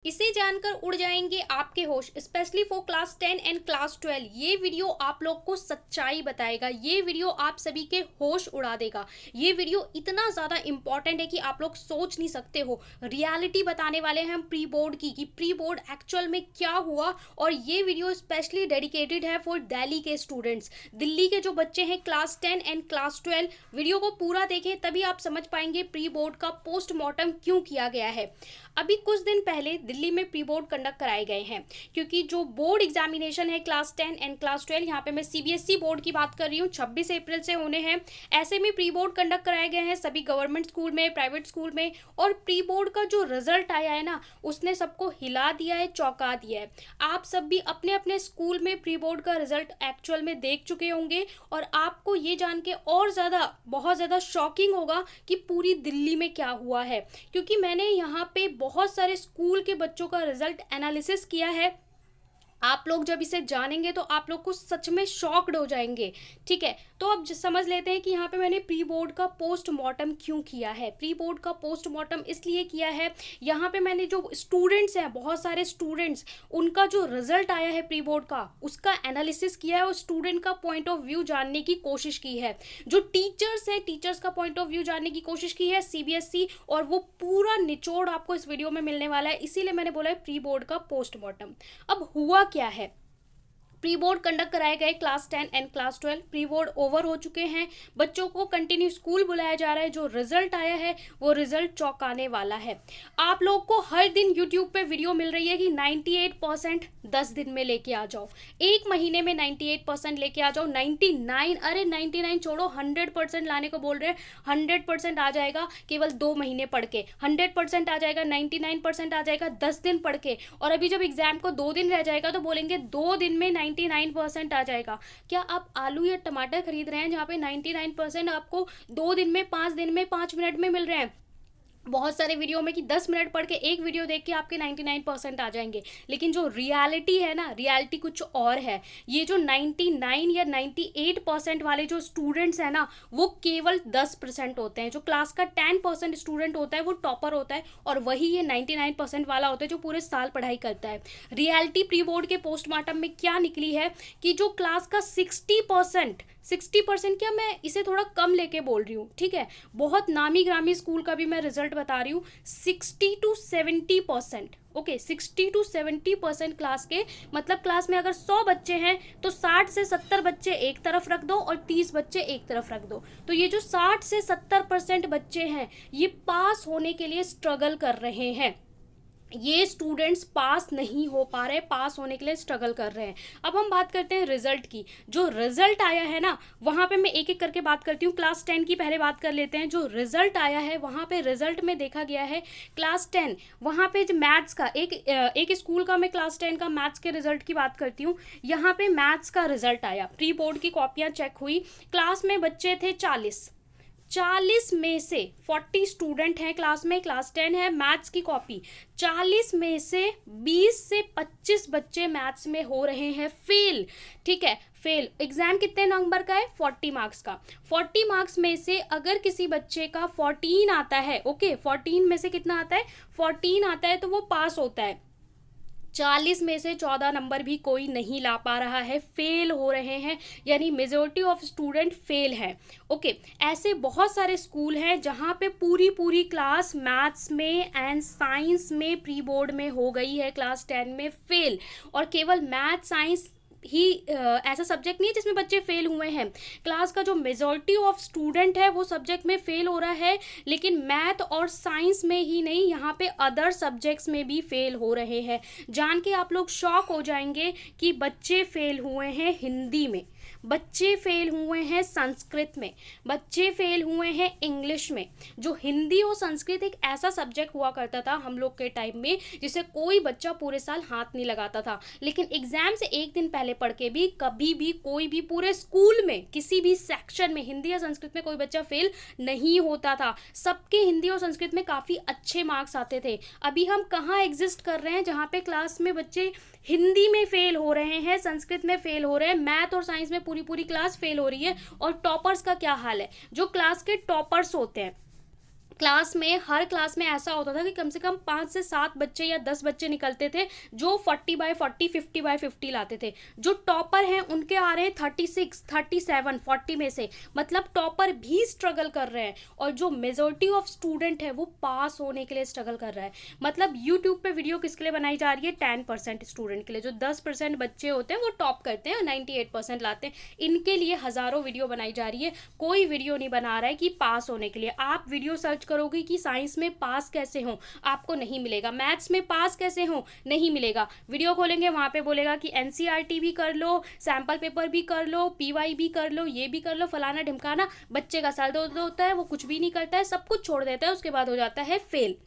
इसे जानकर उड़ जाएंगे आपके होश, specially for class 10 and class 12। ये वीडियो आप लोग को सच्चाई बताएगा। ये वीडियो आप सभी के होश उड़ा देगा। ये वीडियो इतना ज़्यादा इंपॉर्टेंट है कि आप लोग सोच नहीं सकते हो। रियलिटी बताने वाले हैं हम प्री बोर्ड की, कि प्री बोर्ड एक्चुअल में क्या हुआ। और ये वीडियो स्पेशली डेडिकेटेड है फॉर दिल्ली के स्टूडेंट्स, दिल्ली के जो बच्चे हैं क्लास 10 एंड क्लास 12। वीडियो को पूरा देखें तभी आप समझ पाएंगे प्री बोर्ड का पोस्टमार्टम क्यों किया गया है। अभी कुछ दिन पहले दिल्ली में प्री बोर्ड कंडक्ट कराए गए हैं, क्योंकि जो बोर्ड एग्जामिनेशन है क्लास 10 एंड क्लास 12, यहाँ पे मैं सीबीएसई बोर्ड की बात कर रही हूँ, 26 अप्रैल से होने हैं। ऐसे में प्री बोर्ड कंडक्ट कराए गए हैं सभी गवर्नमेंट स्कूल में, प्राइवेट स्कूल में। और प्री बोर्ड का जो रिजल्ट आया है ना, उसने सबको हिला दिया है, चौंका दिया है। आप सब भी अपने अपने स्कूल में प्री बोर्ड का रिजल्ट एक्चुअल में देख चुके होंगे, और आपको ये जान के और ज़्यादा बहुत ज़्यादा शॉकिंग होगा कि पूरी दिल्ली में क्या हुआ है। क्योंकि मैंने यहाँ पे बहुत सारे स्कूल के बच्चों का रिजल्ट एनालिसिस किया है। आप लोग जब इसे जानेंगे तो आप लोग को सच में शॉक्ड हो जाएंगे। ठीक है, तो अब समझ लेते हैं कि यहाँ पे मैंने प्री बोर्ड का पोस्टमार्टम क्यों किया है। प्री बोर्ड का पोस्टमार्टम इसलिए किया है, यहाँ पे मैंने जो स्टूडेंट्स हैं, बहुत सारे स्टूडेंट्स, उनका जो रिजल्ट आया है प्री बोर्ड का, उसका एनालिसिस किया है और स्टूडेंट का पॉइंट ऑफ व्यू जानने की कोशिश की है। जो टीचर्स हैं, टीचर्स का पॉइंट ऑफ व्यू जानने की कोशिश की है सीबीएसई, और वो पूरा निचोड़ आपको इस वीडियो में मिलने वाला है। इसीलिए मैंने बोला है प्री बोर्ड का पोस्टमार्टम। अब हुआ क्या है, प्री बोर्ड कंडक्ट कराए गए class 10 and class 12। Pre board over हो चुके हैं, बच्चों को कंटिन्यू स्कूल बुलाया जा रहा है। जो रिजल्ट आया है वो रिजल्ट चौंकाने वाला है। आप लोग को हर दिन यूट्यूब पे वीडियो मिल रही है कि 98% 10 दिन में लेके आ जाओ, एक महीने में 98% लेके आ जाओ। 99, अरे 99 छोड़ो, 100% लाने को बोल रहे हैं। 100% आ जाएगा केवल 2 महीने पढ़ के, 100% आ जाएगा, 99% आ जाएगा 10 दिन पढ़ के। और अभी जब एग्जाम को 2 दिन रह जाएगा तो बोलेंगे 2 दिन में 99% आ जाएगा। क्या आप आलू या टमाटर खरीद रहे हैं जहाँ पे 99% आपको 2 दिन में, 5 दिन में, 5 मिनट में मिल रहे हैं? बहुत सारे वीडियो में कि 10 मिनट पढ़ के, एक वीडियो देख के आपके 99% आ जाएंगे। लेकिन जो रियलिटी है ना, रियलिटी कुछ और है। ये जो 99 या 98% वाले जो स्टूडेंट्स हैं ना, वो केवल 10% होते हैं। जो क्लास का 10% स्टूडेंट होता है वो टॉपर होता है, और वही ये 99% वाला होता है जो पूरे साल पढ़ाई करता है। रियलिटी प्री बोर्ड के पोस्टमार्टम में क्या निकली है कि जो क्लास का 60%, क्या मैं इसे थोड़ा कम लेके बोल रही हूँ, ठीक है, बहुत नामी ग्रामी स्कूल का भी मैं रिजल्ट बता रही हूँ, 60 to 70%। ओके, 60 to 70% क्लास के, मतलब क्लास में अगर 100 बच्चे हैं तो 60 से 70 बच्चे एक तरफ रख दो और 30 बच्चे एक तरफ रख दो। तो ये जो 60 से 70% बच्चे हैं, ये पास होने के लिए स्ट्रगल कर रहे हैं। ये स्टूडेंट्स पास नहीं हो पा रहे, पास होने के लिए स्ट्रगल कर रहे हैं। अब हम बात करते हैं रिजल्ट की। जो रिजल्ट आया है ना, वहाँ पे मैं एक एक करके बात करती हूँ। क्लास 10 की पहले बात कर लेते हैं। जो रिजल्ट आया है, वहाँ पे रिजल्ट में देखा गया है क्लास 10, वहाँ पे जो मैथ्स का एक स्कूल का, मैं क्लास 10 का मैथ्स के रिजल्ट की बात करती हूँ। यहाँ पे मैथ्स का रिजल्ट आया, प्री बोर्ड की कॉपियाँ चेक हुई, क्लास में बच्चे थे 40 में से 40 स्टूडेंट हैं क्लास में, क्लास 10 है, मैथ्स की कॉपी। 40 में से 20 से 25 बच्चे मैथ्स में हो रहे हैं फेल। ठीक है, फेल। एग्जाम कितने नंबर का है? 40 मार्क्स का। 40 मार्क्स में से अगर किसी बच्चे का 14 आता है, ओके, 14 में से कितना आता है? 14 आता है तो वो पास होता है। 40 में से 14 नंबर भी कोई नहीं ला पा रहा है, फेल हो रहे हैं, यानी मेजोरिटी ऑफ स्टूडेंट फेल है। ओके, ऐसे बहुत सारे स्कूल हैं जहाँ पे पूरी पूरी क्लास मैथ्स में एंड साइंस में प्री बोर्ड में हो गई है क्लास 10 में फेल। और केवल मैथ साइंस ही ऐसा सब्जेक्ट नहीं है जिसमें बच्चे फेल हुए हैं। क्लास का जो मेजॉरिटी ऑफ स्टूडेंट है वो सब्जेक्ट में फेल हो रहा है, लेकिन मैथ और साइंस में ही नहीं, यहाँ पे अदर सब्जेक्ट्स में भी फेल हो रहे हैं। जान के आप लोग शॉक हो जाएंगे कि बच्चे फेल हुए हैं हिंदी में, बच्चे फेल हुए हैं संस्कृत में, बच्चे फेल हुए हैं इंग्लिश में। जो हिंदी और संस्कृत एक ऐसा सब्जेक्ट हुआ करता था हम लोग के टाइम में जिसे कोई बच्चा पूरे साल हाथ नहीं लगाता था, लेकिन एग्जाम से एक दिन पहले पढ़ के भी कभी भी कोई भी पूरे स्कूल में किसी भी सेक्शन में हिंदी या संस्कृत में कोई बच्चा फेल नहीं होता था। सबके हिंदी और संस्कृत में काफ़ी अच्छे मार्क्स आते थे। अभी हम कहाँ एग्जिस्ट कर रहे हैं जहाँ पे क्लास में बच्चे हिंदी में फेल हो रहे हैं, संस्कृत में फेल हो रहे हैं, मैथ और साइंस में पूरी पूरी क्लास फेल हो रही है। और टॉपर्स का क्या हाल है? जो क्लास के टॉपर्स होते हैं, क्लास में, हर क्लास में ऐसा होता था कि कम से कम 5 से 7 बच्चे या 10 बच्चे निकलते थे जो 40/40, 50/50 लाते थे। जो टॉपर हैं उनके आ रहे हैं 36, 37, 40 में से, मतलब टॉपर भी स्ट्रगल कर रहे हैं। और जो मेजॉरिटी ऑफ स्टूडेंट है वो पास होने के लिए स्ट्रगल कर रहा है। मतलब यूट्यूब पे वीडियो किसके लिए बनाई जा रही है? 10% स्टूडेंट के लिए। जो 10% बच्चे होते हैं वो टॉप करते हैं और 98% लाते हैं, इनके लिए हज़ारों वीडियो बनाई जा रही है। कोई वीडियो नहीं बना रहा है कि पास होने के लिए। आप वीडियो सर्च करोगे कि साइंस में पास कैसे हो, आपको नहीं मिलेगा। मैथ्स में पास कैसे हो, नहीं मिलेगा। वीडियो खोलेंगे वहाँ पे बोलेगा कि एनसीईआरटी भी कर लो, सैम्पल पेपर भी कर लो, पीवाई भी कर लो, ये भी कर लो, फलाना ढिमकाना। बच्चे का सर दर्द होता है, वो कुछ भी नहीं करता है, सब कुछ छोड़ देता है, उसके बाद हो जाता है फेल।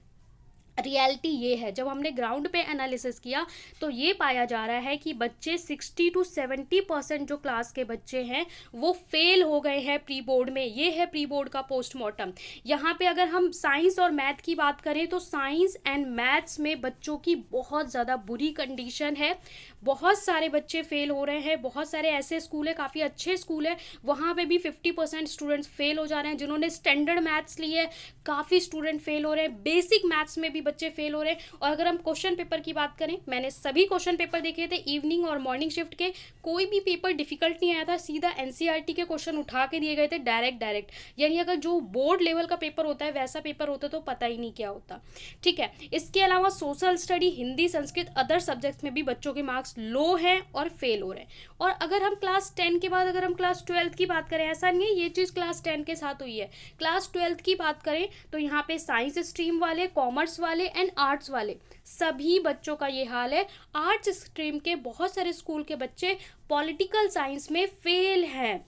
रियलिटी ये है, जब हमने ग्राउंड पे एनालिसिस किया तो ये पाया जा रहा है कि बच्चे 60 to 70% जो क्लास के बच्चे हैं वो फेल हो गए हैं प्री बोर्ड में। ये है प्री बोर्ड का पोस्टमार्टम। यहाँ पे अगर हम साइंस और मैथ की बात करें तो साइंस एंड मैथ्स में बच्चों की बहुत ज़्यादा बुरी कंडीशन है। बहुत सारे बच्चे फेल हो रहे हैं। बहुत सारे ऐसे स्कूल है, काफ़ी अच्छे स्कूल है, वहाँ पे भी 50% स्टूडेंट्स फेल हो जा रहे हैं। जिन्होंने स्टैंडर्ड मैथ्स लिए, काफ़ी स्टूडेंट फेल हो रहे हैं। बेसिक मैथ्स में भी बच्चे फेल हो रहे हैं। और अगर हम क्वेश्चन पेपर की बात करें, मैंने सभी क्वेश्चन पेपर देखे थे इवनिंग और मॉर्निंग शिफ्ट के, कोई भी पेपर डिफिकल्ट नहीं आया था। सीधा एनसीईआरटी के क्वेश्चन उठा के दिए गए थे डायरेक्ट। यानी अगर जो बोर्ड लेवल का पेपर होता है वैसा पेपर होता तो पता ही नहीं क्या होता। ठीक है, इसके अलावा social study, Hindi, Sanskrit, other subjects में भी बच्चों के मार्क्स लो हैं और फेल हो रहे हैं। और अगर हम क्लास 10 के बाद अगर हम क्लास 12 की बात करें, ऐसा नहीं है ये चीज़ क्लास 10 के साथ हुई है, क्लास 12 की बात करें तो यहाँ पे साइंस स्ट्रीम वाले, कॉमर्स वाले एंड आर्ट्स वाले सभी बच्चों का ये हाल है। आर्ट्स स्ट्रीम के बहुत सारे स्कूल के बच्चे पॉलिटिकल साइंस में फेल हैं,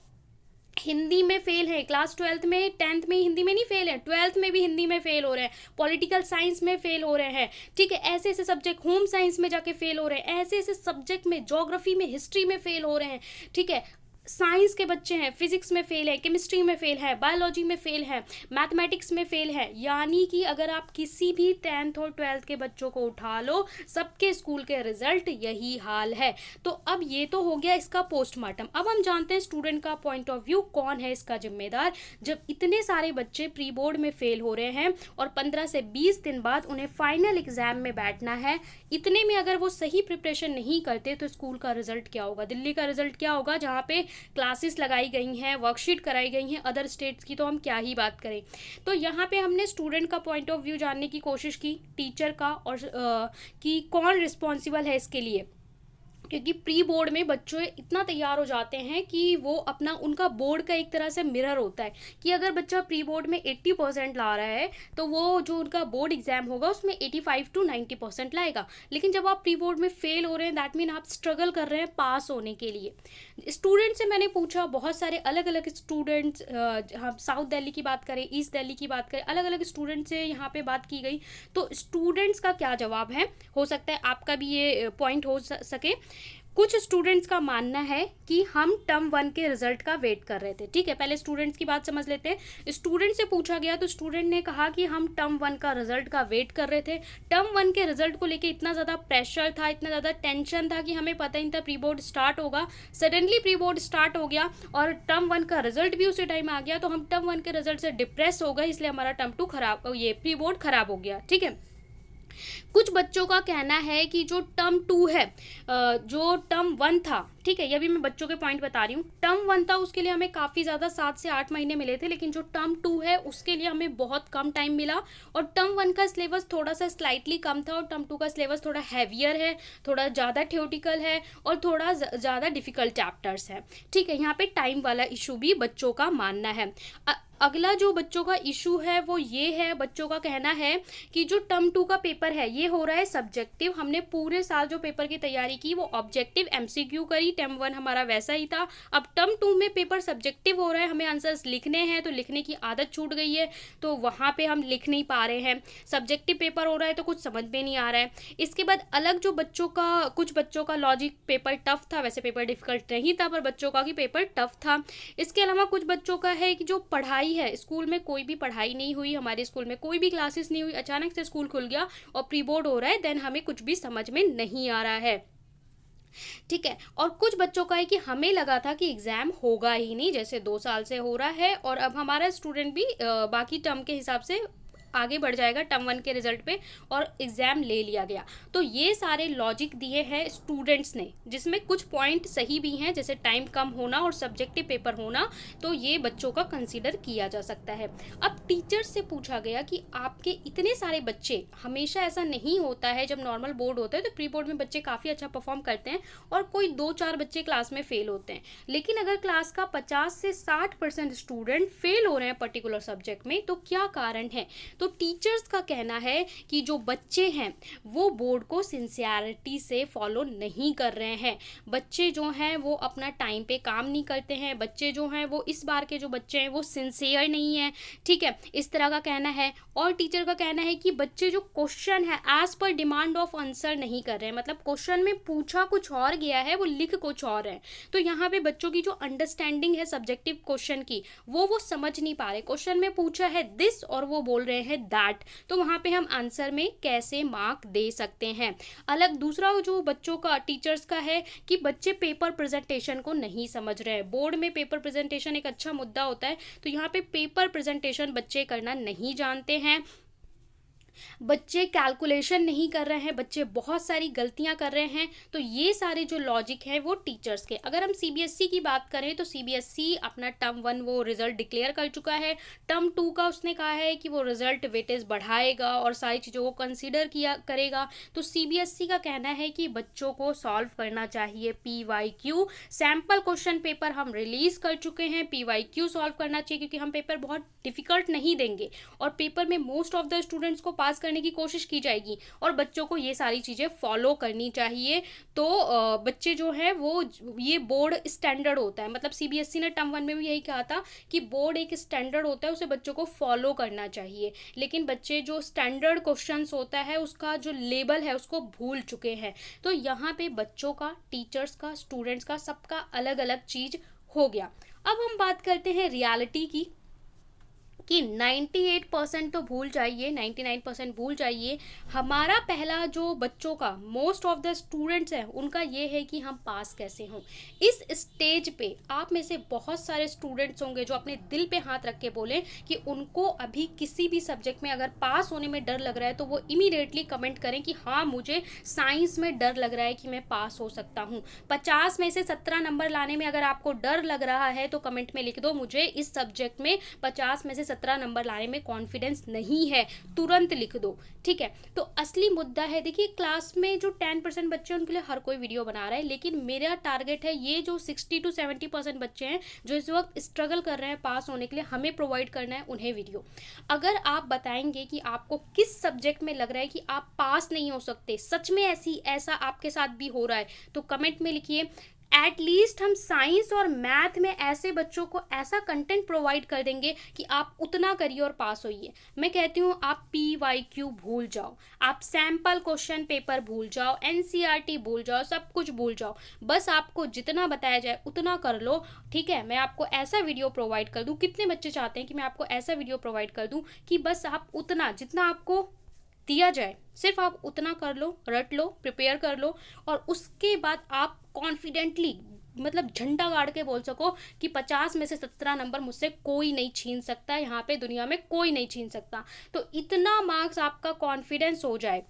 हिंदी में फेल है। क्लास 12 में, 10th में हिंदी में नहीं फेल है, 12th में भी हिंदी में फेल हो रहे हैं, पॉलिटिकल साइंस में फेल हो रहे हैं। ठीक है, ऐसे ऐसे सब्जेक्ट, होम साइंस में जाके फेल हो रहे हैं, ऐसे ऐसे सब्जेक्ट में, ज्योग्राफी में, हिस्ट्री में फेल हो रहे हैं। ठीक है, साइंस के बच्चे हैं, फिजिक्स में फेल है, केमिस्ट्री में फेल है, बायोलॉजी में फेल है, मैथमेटिक्स में फेल है। यानी कि अगर आप किसी भी 10th और 12th के बच्चों को उठा लो, सबके स्कूल के रिजल्ट यही हाल है। तो अब ये तो हो गया इसका पोस्टमार्टम। अब हम जानते हैं स्टूडेंट का पॉइंट ऑफ व्यू, कौन है इसका जिम्मेदार। जब इतने सारे बच्चे प्री बोर्ड में फेल हो रहे हैं और 15 से 20 दिन बाद उन्हें फाइनल एग्जाम में बैठना है, इतने में अगर वो सही प्रिपरेशन नहीं करते तो स्कूल का रिजल्ट क्या होगा, दिल्ली का रिजल्ट क्या होगा, जहाँ पे क्लासेस लगाई गई हैं, वर्कशीट कराई गई हैं। अदर स्टेट्स की तो हम क्या ही बात करें। तो यहाँ पे हमने स्टूडेंट का पॉइंट ऑफ व्यू जानने की कोशिश की, टीचर का, और कि कौन रिस्पॉन्सिबल है इसके लिए। क्योंकि प्री बोर्ड में बच्चे इतना तैयार हो जाते हैं कि वो अपना, उनका बोर्ड का एक तरह से मिरर होता है कि अगर बच्चा प्री बोर्ड में 80% ला रहा है तो वो जो उनका बोर्ड एग्जाम होगा उसमें 85 to 90% लाएगा। लेकिन जब आप प्री बोर्ड में फेल हो रहे हैं, दैट मीन आप स्ट्रगल कर रहे हैं पास होने के लिए। स्टूडेंट से मैंने पूछा, बहुत सारे अलग अलग स्टूडेंट्स, हम साउथ दिल्ली की बात करें, ईस्ट दिल्ली की बात करें, अलग अलग स्टूडेंट से यहाँ पे बात की गई। तो स्टूडेंट्स का क्या जवाब है, हो सकता है आपका भी ये पॉइंट हो सके। कुछ स्टूडेंट्स का मानना है कि हम टर्म 1 के रिजल्ट का वेट कर रहे थे। ठीक है, पहले स्टूडेंट्स की बात समझ लेते हैं। स्टूडेंट से पूछा गया तो स्टूडेंट ने कहा कि हम टर्म 1 का रिजल्ट का वेट कर रहे थे। टर्म 1 के रिजल्ट को लेके इतना ज़्यादा प्रेशर था, इतना ज़्यादा टेंशन था कि हमें पता ही नहीं था प्री बोर्ड स्टार्ट होगा। सडनली प्री बोर्ड स्टार्ट हो गया और टर्म 1 का रिजल्ट भी उसी टाइम आ गया, तो हम टर्म 1 के रिजल्ट से डिप्रेस हो गए, इसलिए हमारा टर्म 2 खराब, ये प्री बोर्ड खराब हो गया। ठीक है, कुछ बच्चों का कहना है कि जो टर्म 2 है, जो टर्म 1 था, ठीक है, ये भी मैं बच्चों के पॉइंट बता रही हूँ। टर्म 1 था उसके लिए हमें काफ़ी ज़्यादा 7 से 8 महीने मिले थे, लेकिन जो टर्म 2 है उसके लिए हमें बहुत कम टाइम मिला। और टर्म 1 का सिलेबस थोड़ा सा स्लाइटली कम था और टर्म 2 का सिलेबस थोड़ा हैवियर है, थोड़ा ज़्यादा थ्योरेटिकल है और थोड़ा ज़्यादा डिफिकल्ट चैप्टर्स है। ठीक है, यहाँ पे टाइम वाला इशू भी बच्चों का मानना है। अगला जो बच्चों का इशू है वो ये है, बच्चों का कहना है कि जो टर्म 2 का पेपर है ये हो रहा है सब्जेक्टिव। हमने पूरे साल जो पेपर की तैयारी की वो ऑब्जेक्टिव MCQ करी, टर्म 1 हमारा वैसा ही था। अब टर्म 2 में पेपर सब्जेक्टिव हो रहा है, हमें आंसर्स लिखने हैं, तो लिखने की आदत छूट गई है, तो वहाँ पे हम लिख नहीं पा रहे हैं। सब्जेक्टिव पेपर हो रहा है तो कुछ समझ में नहीं आ रहा है। इसके बाद अलग जो बच्चों का, कुछ बच्चों का लॉजिक पेपर टफ था, वैसे पेपर डिफिकल्ट नहीं था पर बच्चों का कि पेपर टफ था। इसके अलावा कुछ बच्चों का है कि जो पढ़ाई है, स्कूल में कोई भी पढ़ाई नहीं हुई, हमारे स्कूल में कोई भी क्लासेस नहीं हुई, अचानक से स्कूल खुल गया और प्री बोर्ड हो रहा है, देन हमें कुछ भी समझ में नहीं आ रहा है। ठीक है, और कुछ बच्चों का है कि हमें लगा था कि एग्जाम होगा ही नहीं, जैसे 2 साल से हो रहा है और अब हमारा स्टूडेंट भी बाकी टर्म के हिसाब से आगे बढ़ जाएगा टर्म 1 के रिजल्ट पे और एग्ज़ाम ले लिया गया। तो ये सारे लॉजिक दिए हैं स्टूडेंट्स ने, जिसमें कुछ पॉइंट सही भी हैं, जैसे टाइम कम होना और सब्जेक्टिव पेपर होना, तो ये बच्चों का कंसीडर किया जा सकता है। अब टीचर्स से पूछा गया कि आपके इतने सारे बच्चे, हमेशा ऐसा नहीं होता है, जब नॉर्मल बोर्ड होता है तो प्री बोर्ड में बच्चे काफ़ी अच्छा परफॉर्म करते हैं और कोई 2-4 बच्चे क्लास में फेल होते हैं, लेकिन अगर क्लास का 50 से 60% स्टूडेंट फेल हो रहे हैं पर्टिकुलर सब्जेक्ट में, तो क्या कारण है? तो टीचर्स का कहना है कि जो बच्चे हैं वो बोर्ड को सिंसियरिटी से फॉलो नहीं कर रहे हैं। बच्चे जो हैं वो अपना टाइम पे काम नहीं करते हैं, बच्चे जो हैं वो इस बार के जो बच्चे हैं वो सिंसियर नहीं है, ठीक है, इस तरह का कहना है। और टीचर का कहना है कि बच्चे जो क्वेश्चन है as per demand of answer नहीं कर रहे हैं, मतलब क्वेश्चन में पूछा कुछ और गया है, वो लिख कुछ और है। तो यहाँ पे बच्चों की जो अंडरस्टैंडिंग है सब्जेक्टिव क्वेश्चन की, वो समझ नहीं पा रहे। क्वेश्चन में पूछा है दिस और वो बोल रहे हैं दैट, तो वहाँ पे हम आंसर में कैसे मार्क दे सकते हैं? अलग दूसरा जो बच्चों का, टीचर्स का है कि बच्चे पेपर प्रेजेंटेशन को नहीं समझ रहे हैं। बोर्ड में पेपर प्रेजेंटेशन एक अच्छा मुद्दा होता है, तो यहाँ पे पेपर प्रेजेंटेशन बच्चे करना नहीं जानते हैं, बच्चे कैलकुलेशन नहीं कर रहे हैं, बच्चे बहुत सारी गलतियां कर रहे हैं। तो ये सारे जो लॉजिक है वो टीचर्स के। अगर हम सीबीएसई की बात करें तो सीबीएसई अपना टर्म 1 वो रिजल्ट डिक्लेयर कर चुका है। टर्म 2 का उसने कहा है कि वो रिजल्ट वेटेज बढ़ाएगा और सारी चीज़ों को कंसीडर किया करेगा। तो सीबीएसई का कहना है कि बच्चों को सॉल्व करना चाहिए पीवाईक्यू। सैम्पल क्वेश्चन पेपर हम रिलीज कर चुके हैं, पीवाईक्यू सॉल्व करना चाहिए, क्योंकि हम पेपर बहुत डिफिकल्ट नहीं देंगे और पेपर में मोस्ट ऑफ द स्टूडेंट्स को पास करने की कोशिश की जाएगी और बच्चों को ये सारी चीज़ें फॉलो करनी चाहिए। तो बच्चे जो है वो, ये बोर्ड स्टैंडर्ड होता है, मतलब सीबीएसई ने टर्म 1 में भी यही कहा था कि बोर्ड एक स्टैंडर्ड होता है, उसे बच्चों को फॉलो करना चाहिए। लेकिन बच्चे जो स्टैंडर्ड क्वेश्चंस होता है उसका जो लेबल है उसको भूल चुके हैं। तो यहाँ पे बच्चों का, टीचर्स का, स्टूडेंट्स का, सबका अलग अलग चीज़ हो गया। अब हम बात करते हैं रियलिटी की कि 98% तो भूल जाइए, 99% भूल जाइए। हमारा पहला जो बच्चों का, मोस्ट ऑफ द स्टूडेंट्स हैं, उनका ये है कि हम पास कैसे हों। इस स्टेज पे आप में से बहुत सारे स्टूडेंट्स होंगे जो अपने दिल पे हाथ रख के बोलें कि उनको अभी किसी भी सब्जेक्ट में अगर पास होने में डर लग रहा है तो वो इमीडिएटली कमेंट करें कि हाँ, मुझे साइंस में डर लग रहा है कि मैं पास हो सकता हूँ। 50 में से 17 नंबर लाने में अगर आपको डर लग रहा है तो कमेंट में लिख दो, मुझे इस सब्जेक्ट में 50 में से 17 नंबर लाने में कॉन्फिडेंस नहीं है, तुरंत लिख दो, ठीक है। तो असली मुद्दा है, देखिए क्लास में जो 10% बच्चे हैं उनके लिए हर कोई वीडियो बना रहा है, लेकिन मेरा टारगेट है ये जो 60 to 70% बच्चे हैं जो इस वक्त स्ट्रगल कर रहे हैं पास होने के लिए, हमें प्रोवाइड करना है उन्हें वीडियो। अगर आप बताएंगे कि आपको किस सब्जेक्ट में लग रहा है कि आप पास नहीं हो सकते, सच में ऐसा आपके साथ भी हो रहा है, तो कमेंट में लिखिए। एटलीस्ट हम साइंस और मैथ में ऐसे बच्चों को ऐसा कंटेंट प्रोवाइड कर देंगे कि आप उतना करिए और पास होइए। मैं कहती हूँ आप पीवाईक्यू भूल जाओ, आप सैम्पल क्वेश्चन पेपर भूल जाओ, एनसीईआरटी भूल जाओ, सब कुछ भूल जाओ, बस आपको जितना बताया जाए उतना कर लो, ठीक है। मैं आपको ऐसा वीडियो प्रोवाइड कर दूँ, कितने बच्चे चाहते हैं कि मैं आपको ऐसा वीडियो प्रोवाइड कर दूँ कि बस आप उतना, जितना आपको दिया जाए सिर्फ आप उतना कर लो, रट लो, प्रिपेयर कर लो, और उसके बाद आप कॉन्फिडेंटली, मतलब झंडा गाड़ के बोल सको कि 50 में से 17 नंबर मुझसे कोई नहीं छीन सकता, यहाँ पे दुनिया में कोई नहीं छीन सकता। तो इतना मार्क्स आपका कॉन्फिडेंस हो जाए।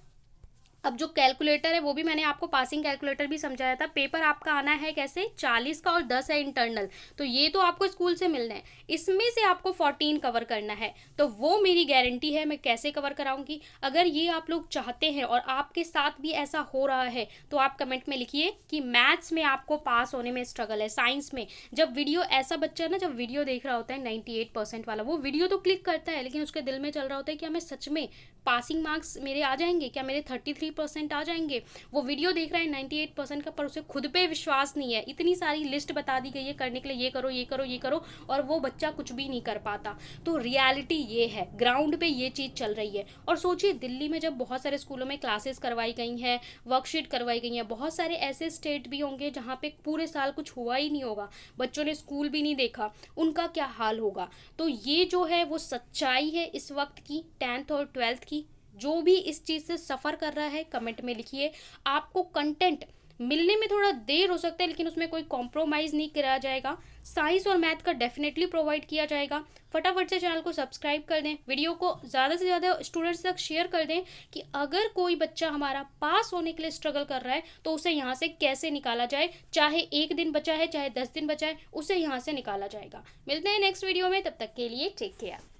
अब जो कैलकुलेटर है वो भी मैंने आपको पासिंग कैलकुलेटर भी समझाया था। पेपर आपका आना है कैसे, 40 का और 10 है इंटरनल, तो ये तो आपको स्कूल से मिलना है, इसमें से आपको 14 कवर करना है। तो वो मेरी गारंटी है, मैं कैसे कवर कराऊंगी। अगर ये आप लोग चाहते हैं और आपके साथ भी ऐसा हो रहा है तो आप कमेंट में लिखिए कि मैथ्स में आपको पास होने में स्ट्रगल है, साइंस में। जब वीडियो, ऐसा बच्चा ना जब वीडियो देख रहा होता है 98% वाला, वो वीडियो तो क्लिक करता है लेकिन उसके दिल में चल रहा होता है क्या मैं सच में पासिंग मार्क्स मेरे आ जाएंगे, क्या मेरे 33% आ जाएंगे। वो वीडियो देख रहा है 98% का, पर उसे खुद पे विश्वास नहीं है। इतनी सारी लिस्ट बता दी गई है करने के लिए, ये करो, ये करो, ये करो, और वो बच्चा कुछ भी नहीं कर पाता। तो रियलिटी ये है, ग्राउंड पे ये चीज़ चल रही है। और सोचिए दिल्ली में जब बहुत सारे स्कूलों में क्लासेस करवाई गई हैं, वर्कशीट करवाई गई हैं, बहुत सारे ऐसे स्टेट भी होंगे जहाँ पे पूरे साल कुछ हुआ ही नहीं होगा, बच्चों ने स्कूल भी नहीं देखा, उनका क्या हाल होगा। तो ये जो है वो सच्चाई है इस वक्त की 10th और 12th की। जो भी इस चीज़ से सफ़र कर रहा है कमेंट में लिखिए। आपको कंटेंट मिलने में थोड़ा देर हो सकता है लेकिन उसमें कोई कॉम्प्रोमाइज़ नहीं करा जाएगा। साइंस और मैथ का डेफिनेटली प्रोवाइड किया जाएगा। फटाफट से चैनल को सब्सक्राइब कर दें, वीडियो को ज़्यादा से ज़्यादा स्टूडेंट्स तक शेयर कर दें कि अगर कोई बच्चा हमारा पास होने के लिए स्ट्रगल कर रहा है तो उसे यहाँ से कैसे निकाला जाए, चाहे 1 दिन बचा है चाहे 10 दिन बचा है, उसे यहाँ से निकाला जाएगा। मिलते हैं नेक्स्ट वीडियो में, तब तक के लिए टेक केयर।